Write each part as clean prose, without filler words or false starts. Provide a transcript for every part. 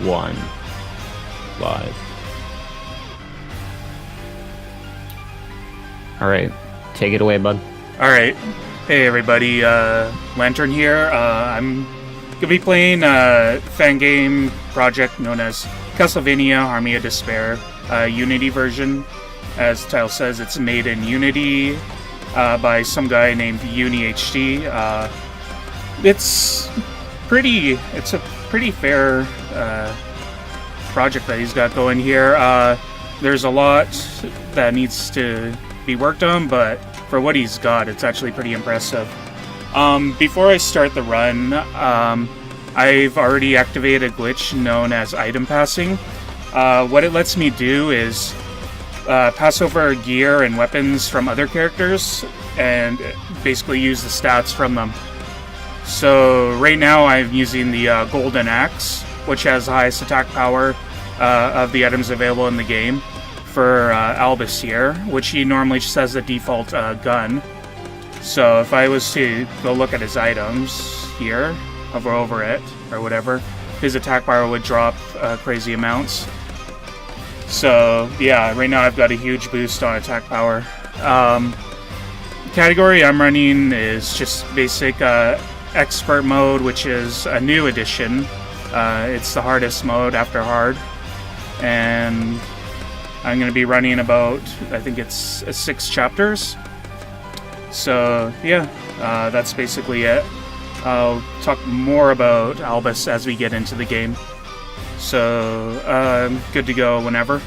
1. Live. Alright, take it away, bud. Alright. Hey everybody, Lanturn here. I'm gonna be playing a fan game project known as Castlevania Army of Despair, Unity version. As the title says, it's made in Unity by some guy named CVHD. It's a pretty fair project that he's got going here. There's a lot that needs to be worked on, but for what he's got, it's actually pretty impressive. Before I start the run, I've already activated a glitch known as item passing. What it lets me do is pass over gear and weapons from other characters and basically use the stats from them. So right now I'm using the Golden Axe, which has the highest attack power of the items available in the game, for Albus here, which he normally just has the default gun. So if I was to go look at his items here, hover over it, or whatever, his attack power would drop crazy amounts. So yeah, right now I've got a huge boost on attack power. Category I'm running is just basic expert mode, which is a new addition. It's the hardest mode after hard, and I'm going to be running about, I think it's 6 chapters. So yeah, that's basically it. I'll talk more about Albus as we get into the game. So good to go whenever.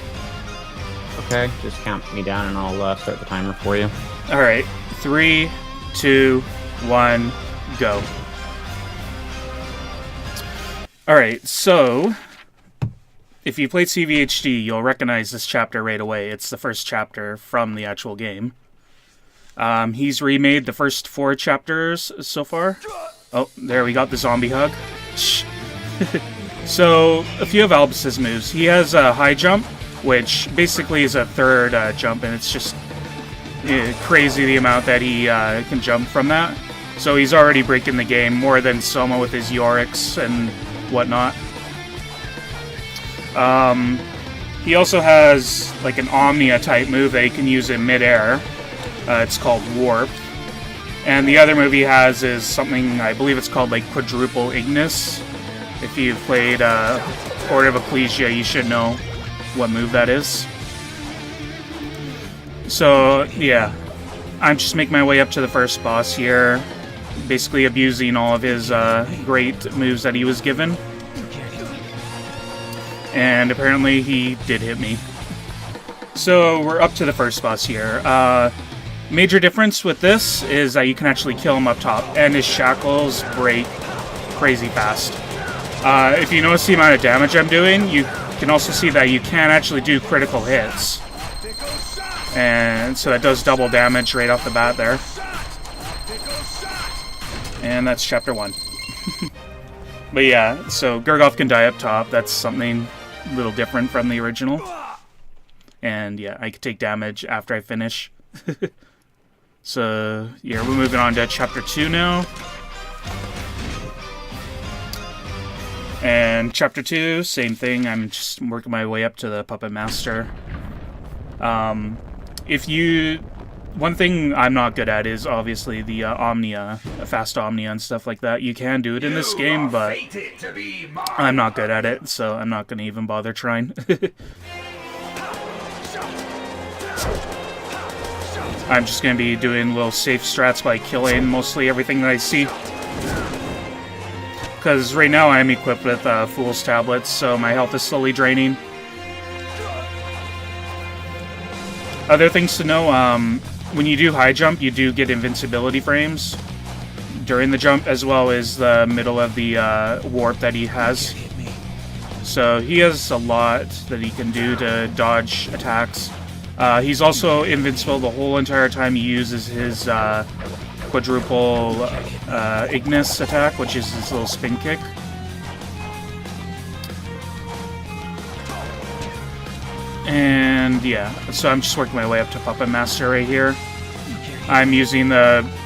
Okay, just count me down and I'll start the timer for you. Alright, 3, 2, 1, go. Alright, so if you played CVHD, you'll recognize this chapter right away. It's the first chapter from the actual game. He's remade the first 4 chapters so far. Oh, there we got the zombie hug. So, a few of Albus's moves. He has a high jump, which basically is a third jump, and it's just crazy the amount that he can jump from that. So he's already breaking the game more than Soma with his Yoriks and whatnot. He also has like an Omnia type move that he can use in midair. It's called Warp. And the other move he has is something, I believe it's called like Quadruple Ignis. If you've played Order of Ecclesia, you should know what move that is. So yeah, I'm just making my way up to the first boss here, basically abusing all of his great moves that he was given. And apparently he did hit me. So we're up to the first boss here. Major difference with this is that you can actually kill him up top, and his shackles break crazy fast. If you notice the amount of damage I'm doing, you can also see that you can actually do critical hits. And so that does double damage right off the bat there. And that's chapter 1. But yeah, so Gurgoth can die up top. That's something a little different from the original. And yeah, I can take damage after I finish. So yeah, we're moving on to chapter 2 now. And chapter 2, same thing. I'm just working my way up to the Puppet Master. One thing I'm not good at is obviously the Omnia, fast Omnia and stuff like that. You can do it in this game, but I'm not good at it, so I'm not going to even bother trying. I'm just going to be doing little safe strats by killing mostly everything that I see. Because right now I'm equipped with Fool's Tablets, so my health is slowly draining. Other things to know, when you do high jump, you do get invincibility frames during the jump, as well as the middle of the warp that he has. So he has a lot that he can do to dodge attacks. He's also invincible the whole entire time he uses his quadruple Ignis attack, which is his little spin kick. And yeah, so I'm just working my way up to Puppet Master right here. I'm using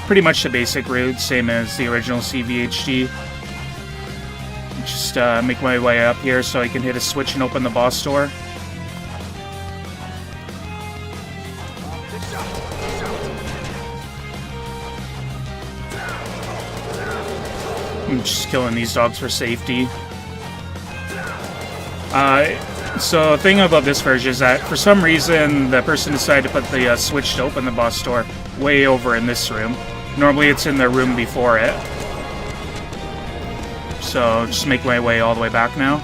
pretty much the basic route, same as the original CVHD. Just just make my way up here so I can hit a switch and open the boss door. I'm just killing these dogs for safety. So the thing about this version is that for some reason the person decided to put the switch to open the boss door way over in this room. Normally it's in the room before it. So just make my way all the way back now.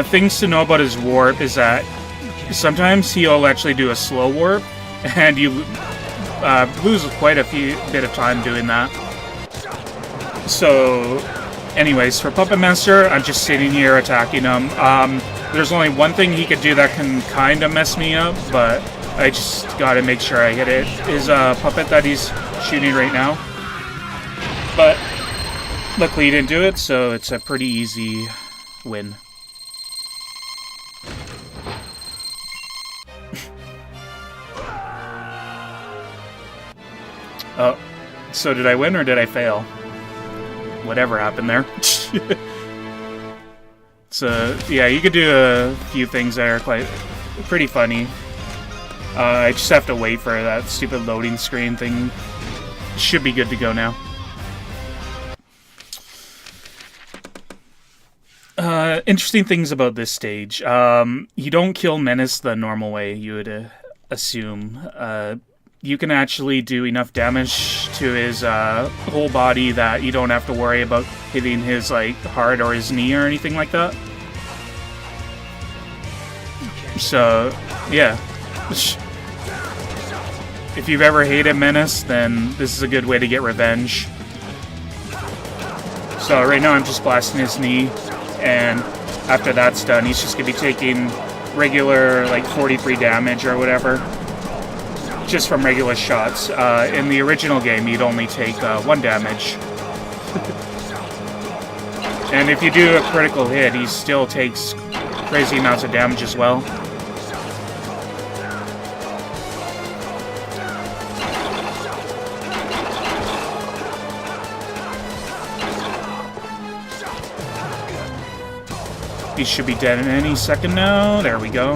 Things to know about his warp is that sometimes he'll actually do a slow warp, and you lose quite a bit of time doing that. So, anyways, for Puppet Master, I'm just sitting here attacking him. There's only one thing he could do that can kind of mess me up, but I just gotta make sure I hit it. Is a puppet that he's shooting right now. But luckily he didn't do it, so it's a pretty easy win. Oh, so did I win or did I fail? Whatever happened there. So, yeah, you could do a few things that are pretty funny. I just have to wait for that stupid loading screen thing. Should be good to go now. Interesting things about this stage. You don't kill Menace the normal way you would assume. You can actually do enough damage to his whole body that you don't have to worry about hitting his heart or his knee or anything like that. So, yeah. If you've ever hated Menace, then this is a good way to get revenge. So right now I'm just blasting his knee, and after that's done, he's just going to be taking regular 43 damage or whatever. Just from regular shots. In the original game, you'd only take 1 damage. And if you do a critical hit, he still takes crazy amounts of damage as well. He should be dead in any second now. There we go.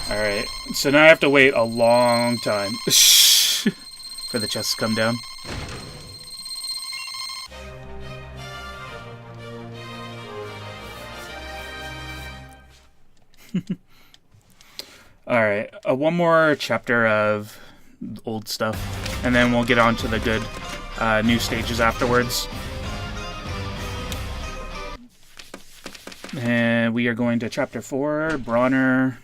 Alright, so now I have to wait a long time for the chest to come down. Alright, one more chapter of old stuff, and then we'll get on to the good new stages afterwards. And we are going to chapter 4, Braunger.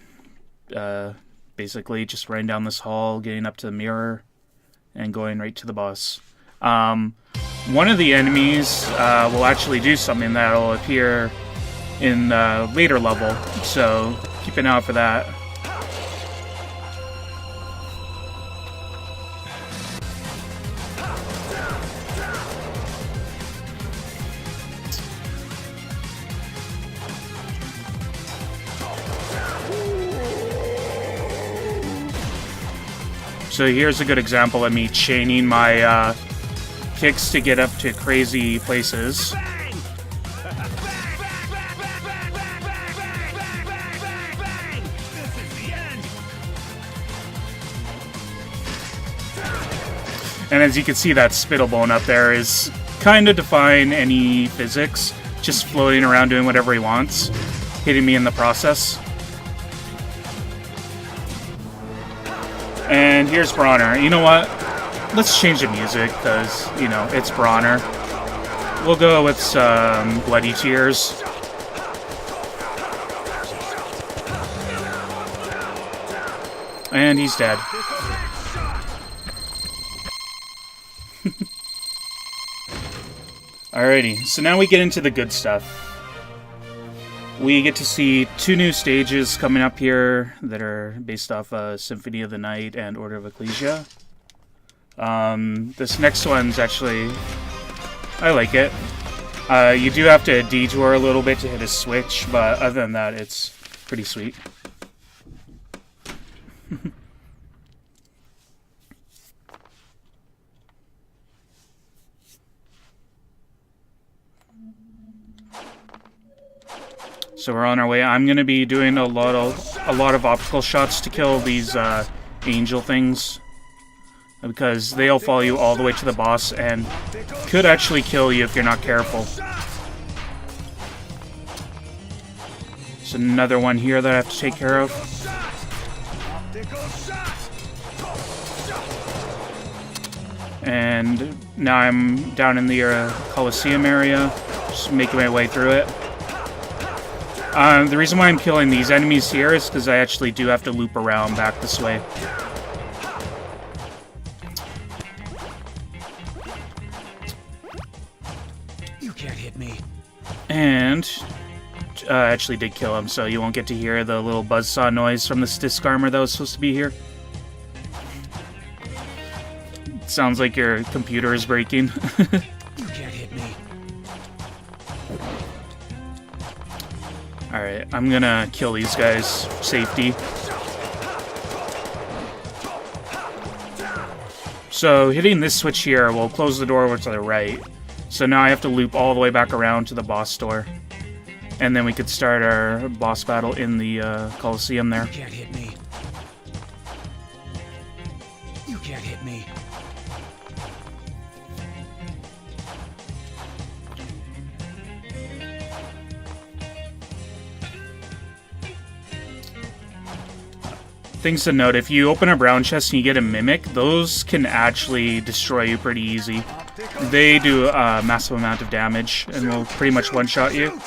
Basically just running down this hall, getting up to the mirror, and going right to the boss. One of the enemies will actually do something that will appear in the later level, so keep an eye out for that. So here's a good example of me chaining my kicks to get up to crazy places. And as you can see, that spittle bone up there is kind of defying any physics, just floating around doing whatever he wants, hitting me in the process. And here's Braunger. You know what? Let's change the music, because, you know, it's Braunger. We'll go with some Bloody Tears. And he's dead. Alrighty, so now we get into the good stuff. We get to see 2 new stages coming up here that are based off Symphony of the Night and Order of Ecclesia. This next one's actually... I like it. You do have to detour a little bit to hit a switch, but other than that, it's pretty sweet. So we're on our way. I'm gonna be doing a lot of optical shots to kill these angel things, because they'll follow you all the way to the boss and could actually kill you if you're not careful. There's another one here that I have to take care of. And now I'm down in the Coliseum area, just making my way through it. The reason why I'm killing these enemies here is because I actually do have to loop around back this way. You can't hit me. And I actually did kill him, so you won't get to hear the little buzzsaw noise from this disc armor that was supposed to be here. It sounds like your computer is breaking. You can't hit me. Alright, I'm gonna kill these guys for safety. So hitting this switch here will close the door over to the right. So now I have to loop all the way back around to the boss door. And then we could start our boss battle in the Coliseum there. You can't hit me. You can't hit me. Things to note, if you open a brown chest and you get a mimic, those can actually destroy you pretty easy. They do a massive amount of damage and will pretty much one-shot you.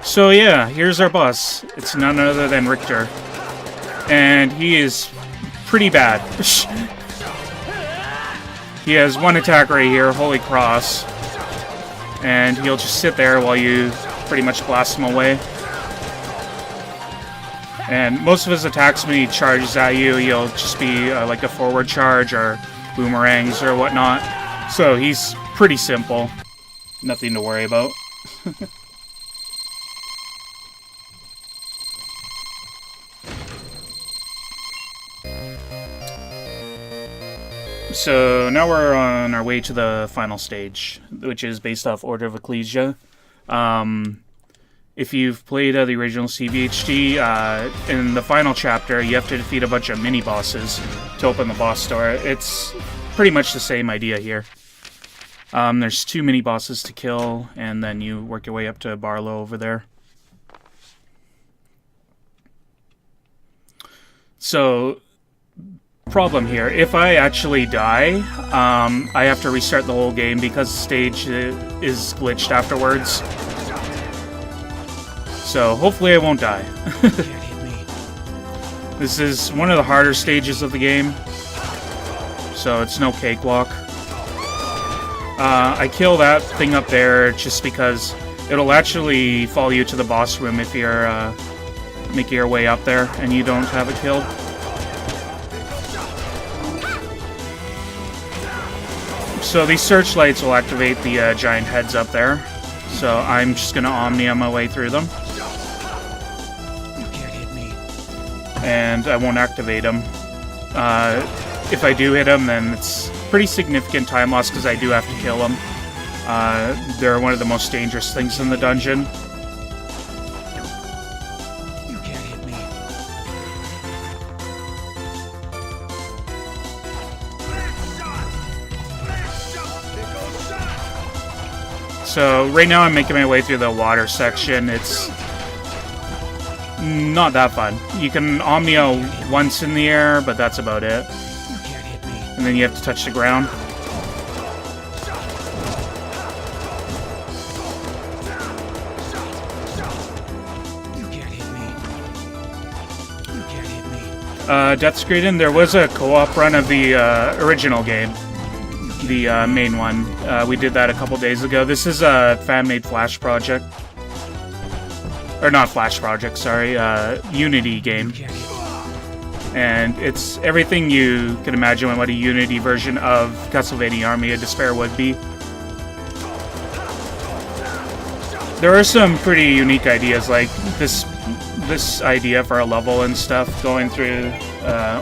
So yeah, here's our boss. It's none other than Richter. And he is pretty bad. He has one attack right here, Holy Cross. And he'll just sit there while you pretty much blast him away. And most of his attacks, when he charges at you, he'll just be like a forward charge or boomerangs or whatnot. So he's pretty simple. Nothing to worry about. So now we're on our way to the final stage, which is based off Order of Ecclesia. If you've played the original CVHD, in the final chapter, you have to defeat a bunch of mini-bosses to open the boss door. It's pretty much the same idea here. There's 2 mini-bosses to kill, and then you work your way up to Barlow over there. So, problem here, if I actually die, I have to restart the whole game because the stage is glitched afterwards. So hopefully I won't die. This is one of the harder stages of the game, so it's no cakewalk. I kill that thing up there just because it'll actually follow you to the boss room if you're making your way up there and you don't have it killed. So these searchlights will activate the giant heads up there. So I'm just going to Omnia my way through them. You can't hit me. And I won't activate them. If I do hit them, then it's pretty significant time loss because I do have to kill them. They're one of the most dangerous things in the dungeon. You can't hit me. So right now I'm making my way through the water section. It's not that fun. You can Omnia once in the air, but that's about it. You can't hit me. And then you have to touch the ground. You can't hit me. You can't hit me. Death Screen, there was a co-op run of the original game. The main one. We did that a couple days ago. This is a fan-made Flash project. Or not Flash project, sorry. Unity game. You can't hit me. And it's everything you can imagine what a Unity version of Castlevania Army of Despair would be. There are some pretty unique ideas, like this idea for a level and stuff, going through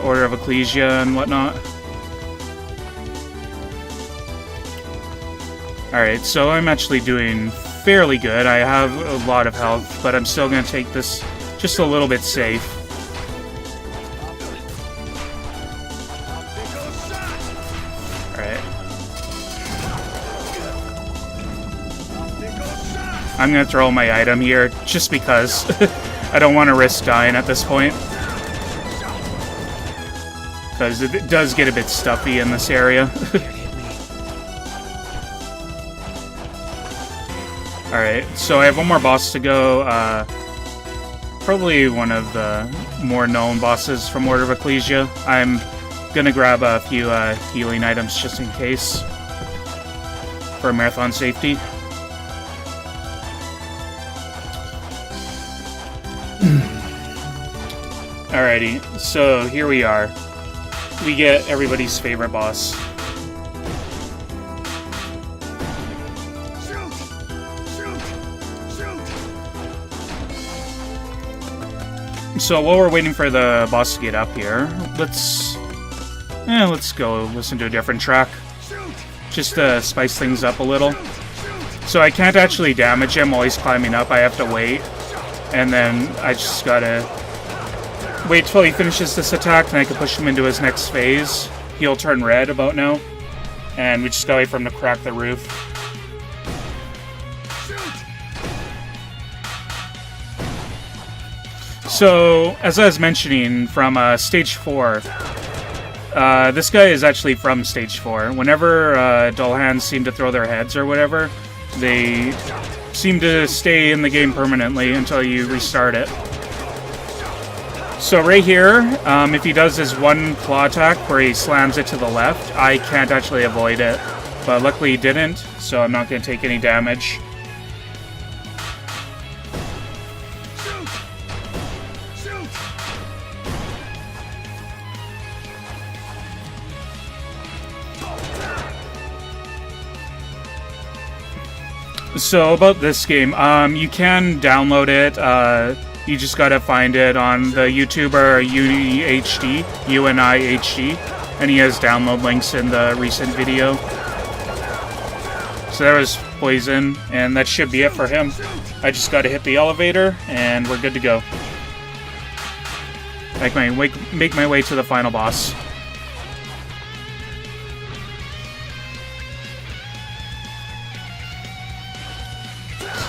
Order of Ecclesia and whatnot. Alright, so I'm actually doing fairly good. I have a lot of health, but I'm still going to take this just a little bit safe. Alright. I'm going to throw my item here, just because I don't want to risk dying at this point. Because it does get a bit stuffy in this area. Alright, so I have one more boss to go. Probably one of the more known bosses from Order of Ecclesia. I'm gonna grab a few healing items just in case. For marathon safety. Alrighty, so here we are. We get everybody's favorite boss. So while we're waiting for the boss to get up here, let's go listen to a different track. Just to spice things up a little. So I can't actually damage him while he's climbing up, I have to wait. And then I just gotta wait till he finishes this attack, and I can push him into his next phase. He'll turn red about now. And we just gotta wait for him to crack the roof. So, as I was mentioning, from Stage 4, this guy is actually from Stage 4. Whenever dull hands seem to throw their heads or whatever, they seem to stay in the game permanently until you restart it. So right here, if he does his one claw attack where he slams it to the left, I can't actually avoid it. But luckily he didn't, so I'm not going to take any damage. So about this game, you can download it. You just gotta find it on the YouTuber UNIHD, UNIHD, and he has download links in the recent video. So there was Poison, and that should be it for him. I just gotta hit the elevator, and we're good to go. Make my way to the final boss.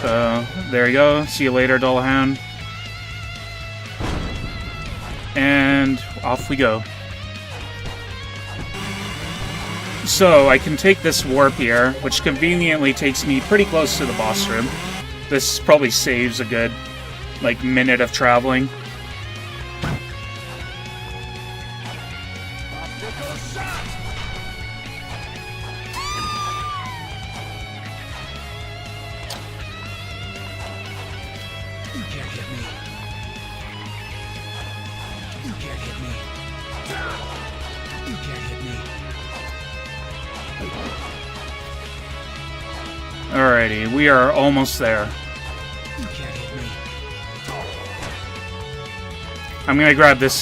So, there you go. See you later, Dullhound. And off we go. So, I can take this warp here, which conveniently takes me pretty close to the boss room. This probably saves a good, minute of traveling. Alrighty, we are almost there. I'm gonna grab this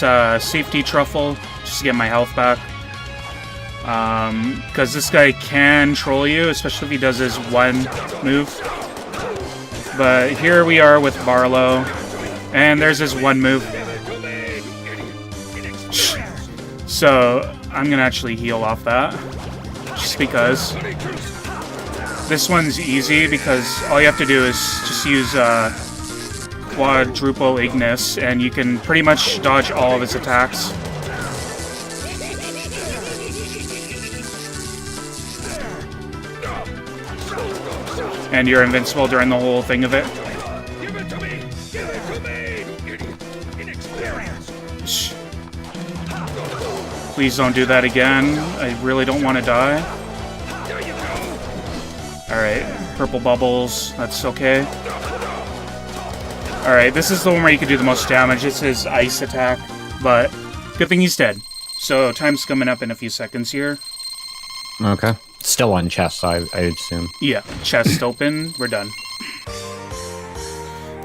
safety truffle just to get my health back. Because this guy can troll you, especially if he does his one move. But here we are with Barlow, and there's his one move. So I'm gonna actually heal off that, just because. This one's easy because all you have to do is just use quadruple Ignis, and you can pretty much dodge all of his attacks. And you're invincible during the whole thing of it. Give it to me! Give it to me! Inexperience! Shh. Please don't do that again. I really don't want to die. Alright, purple bubbles, that's okay. Alright, this is the one where you can do the most damage. It's his ice attack, but good thing he's dead. So time's coming up in a few seconds here. Okay. Still on chest, I assume. Yeah, chest open, we're done.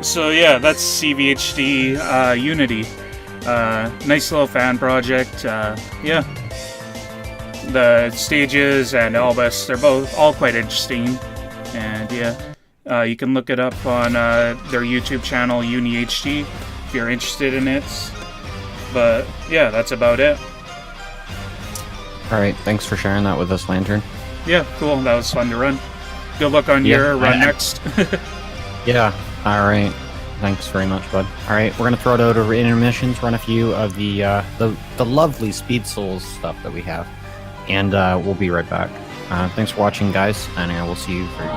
So yeah, that's CVHD Unity. Nice little fan project, yeah. the stages and Albus, they're all quite interesting. And yeah, you can look it up on their YouTube channel, UniHD, if you're interested in it. But yeah, that's about it. Alright, thanks for sharing that with us, Lanturn. Yeah, cool. That was fun to run. Good luck on your run next. Yeah, alright. Thanks very much, bud. Alright, we're gonna throw it out over intermissions, run a few of the lovely Speed Souls stuff that we have. And we'll be right back. Thanks for watching, guys, and we'll see you very